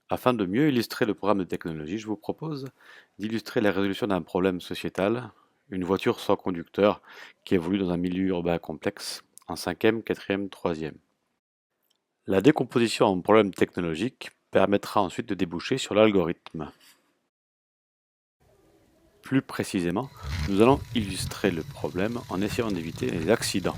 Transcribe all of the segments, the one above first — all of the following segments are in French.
Afin de mieux illustrer le programme de technologie, je vous propose d'illustrer la résolution d'un problème sociétal, une voiture sans conducteur qui évolue dans un milieu urbain complexe, en cinquième, quatrième, troisième. La décomposition en problème technologique permettra ensuite de déboucher sur l'algorithme. Plus précisément, nous allons illustrer le problème en essayant d'éviter les accidents.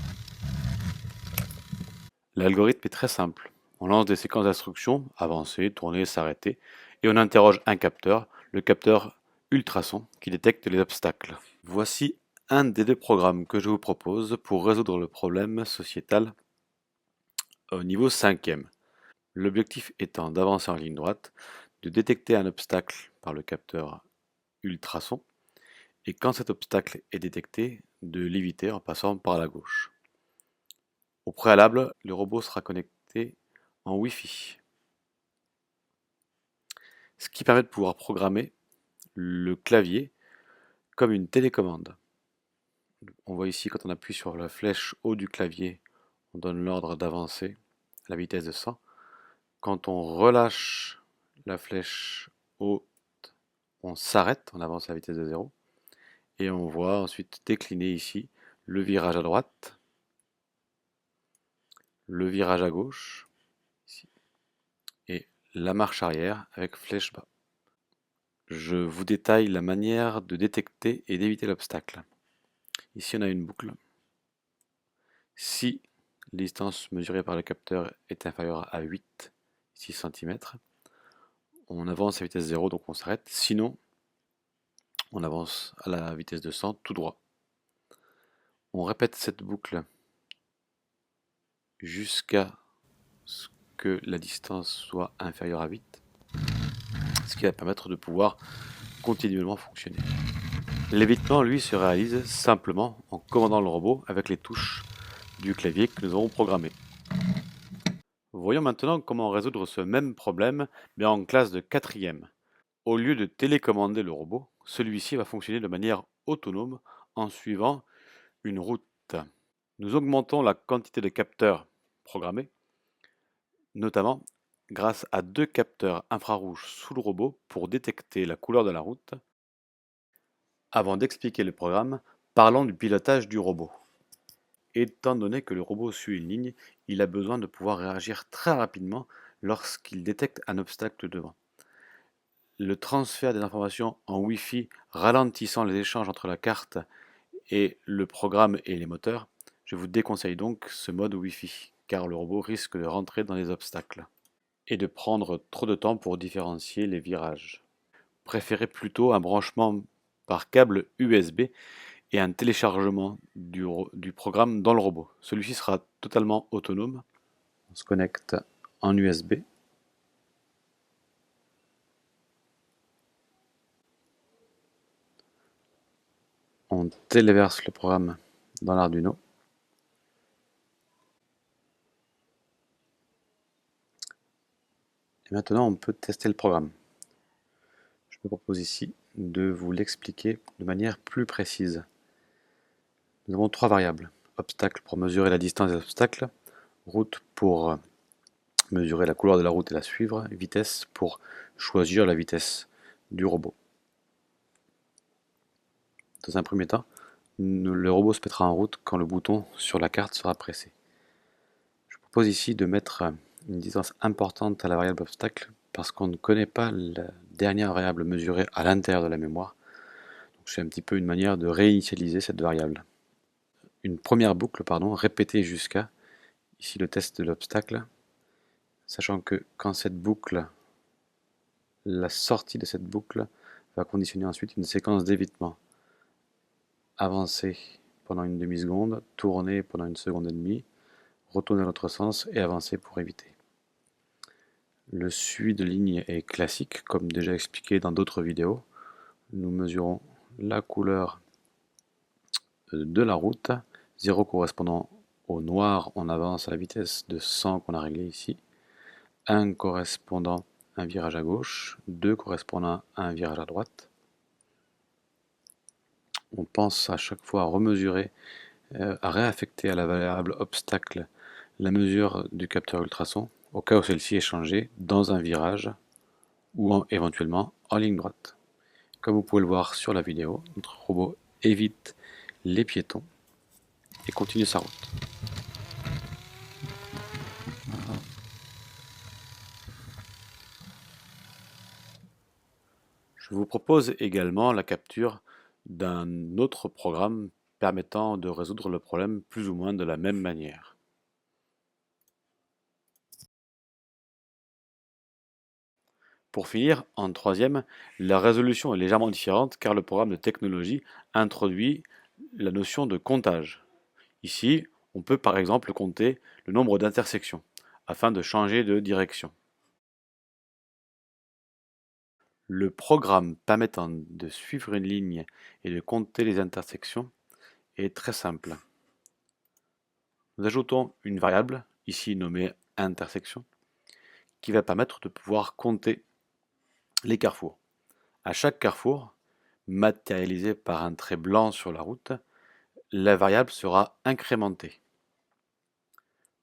L'algorithme est très simple. On lance des séquences d'instructions, avancer, tourner, s'arrêter, et on interroge un capteur, le capteur ultrason, qui détecte les obstacles. Voici un des deux programmes que je vous propose pour résoudre le problème sociétal au niveau cinquième. L'objectif étant d'avancer en ligne droite, de détecter un obstacle par le capteur ultrason, et quand cet obstacle est détecté, de l'éviter en passant par la gauche. Au préalable, le robot sera connecté en Wi-Fi, ce qui permet de pouvoir programmer le clavier comme une télécommande. On voit ici quand on appuie sur la flèche haut du clavier, on donne l'ordre d'avancer à la vitesse de 100. Quand on relâche la flèche haute, on s'arrête, on avance à la vitesse de 0. Et on voit ensuite décliner ici le virage à droite, le virage à gauche, ici, et la marche arrière avec flèche bas. Je vous détaille la manière de détecter et d'éviter l'obstacle. Ici on a une boucle. Si la distance mesurée par le capteur est inférieure à 8, 6 cm, on avance à vitesse 0, donc on s'arrête. Sinon, on avance à la vitesse de 100 tout droit. On répète cette boucle jusqu'à ce que la distance soit inférieure à 8, ce qui va permettre de pouvoir continuellement fonctionner. L'évitement, lui, se réalise simplement en commandant le robot avec les touches du clavier que nous avons programmé. Voyons maintenant comment résoudre ce même problème, mais en classe de quatrième. Au lieu de télécommander le robot, celui-ci va fonctionner de manière autonome en suivant une route. Nous augmentons la quantité de capteurs programmés, notamment grâce à 2 capteurs infrarouges sous le robot pour détecter la couleur de la route. Avant d'expliquer le programme, parlons du pilotage du robot. Étant donné que le robot suit une ligne, il a besoin de pouvoir réagir très rapidement lorsqu'il détecte un obstacle devant. Le transfert des informations en Wi-Fi ralentissant les échanges entre la carte et le programme et les moteurs, je vous déconseille donc ce mode Wi-Fi, car le robot risque de rentrer dans les obstacles et de prendre trop de temps pour différencier les virages. Préférez plutôt un branchement par câble USB et un téléchargement du programme dans le robot. Celui-ci sera totalement autonome. On se connecte en USB. On téléverse le programme dans l'Arduino. Et maintenant, on peut tester le programme. Je me propose ici de vous l'expliquer de manière plus précise. Nous avons 3 variables. Obstacle pour mesurer la distance des obstacles, route pour mesurer la couleur de la route et la suivre, vitesse pour choisir la vitesse du robot. Dans un premier temps, le robot se mettra en route quand le bouton sur la carte sera pressé. Je propose ici de mettre une distance importante à la variable obstacle parce qu'on ne connaît pas la dernière variable mesurée à l'intérieur de la mémoire. C'est un petit peu une manière de réinitialiser cette variable. Une première boucle, répétée jusqu'à, ici le test de l'obstacle, sachant que quand cette boucle, la sortie de cette boucle va conditionner ensuite une séquence d'évitement. Avancer pendant une demi-seconde, tourner pendant une seconde et demie, retourner dans l'autre sens et avancer pour éviter. Le suivi de ligne est classique, comme déjà expliqué dans d'autres vidéos. Nous mesurons la couleur de la route, 0 correspondant au noir, on avance à la vitesse de 100 qu'on a réglé ici, 1 correspondant à un virage à gauche, 2 correspondant à un virage à droite. On pense à chaque fois à remesurer, à réaffecter à la variable obstacle la mesure du capteur ultrason, au cas où celle-ci est changée dans un virage ou éventuellement en ligne droite. Comme vous pouvez le voir sur la vidéo, notre robot évite les piétons et continue sa route. Je vous propose également la capture d'un autre programme permettant de résoudre le problème plus ou moins de la même manière. Pour finir, en troisième, la résolution est légèrement différente car le programme de technologie introduit la notion de comptage. Ici, on peut par exemple compter le nombre d'intersections afin de changer de direction. Le programme permettant de suivre une ligne et de compter les intersections est très simple. Nous ajoutons une variable, ici nommée intersection, qui va permettre de pouvoir compter les carrefours. À chaque carrefour, matérialisé par un trait blanc sur la route, la variable sera incrémentée.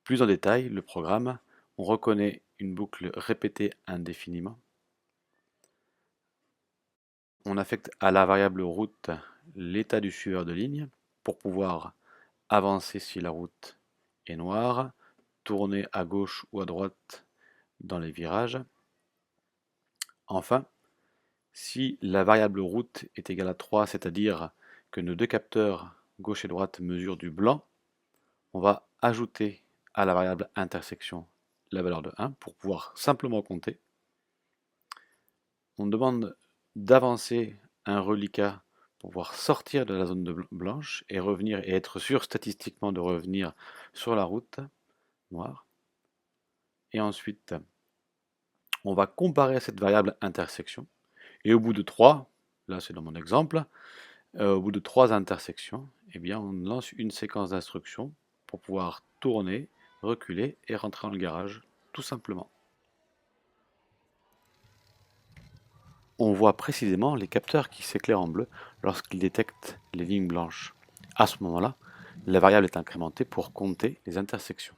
Plus en détail, le programme, on reconnaît une boucle répétée indéfiniment. On affecte à la variable route l'état du suiveur de ligne pour pouvoir avancer si la route est noire, tourner à gauche ou à droite dans les virages. Enfin, si la variable route est égale à 3, c'est-à-dire que nos deux capteurs gauche et droite mesurent du blanc, on va ajouter à la variable intersection la valeur de 1 pour pouvoir simplement compter. On demande d'avancer un reliquat pour pouvoir sortir de la zone blanche et revenir et être sûr statistiquement de revenir sur la route noire. Et ensuite, on va comparer cette variable intersection. Et au bout de 3, là c'est dans mon exemple, au bout de 3 intersections, eh bien, on lance une séquence d'instructions pour pouvoir tourner, reculer et rentrer dans le garage, tout simplement. On voit précisément les capteurs qui s'éclairent en bleu lorsqu'ils détectent les lignes blanches. À ce moment-là, la variable est incrémentée pour compter les intersections.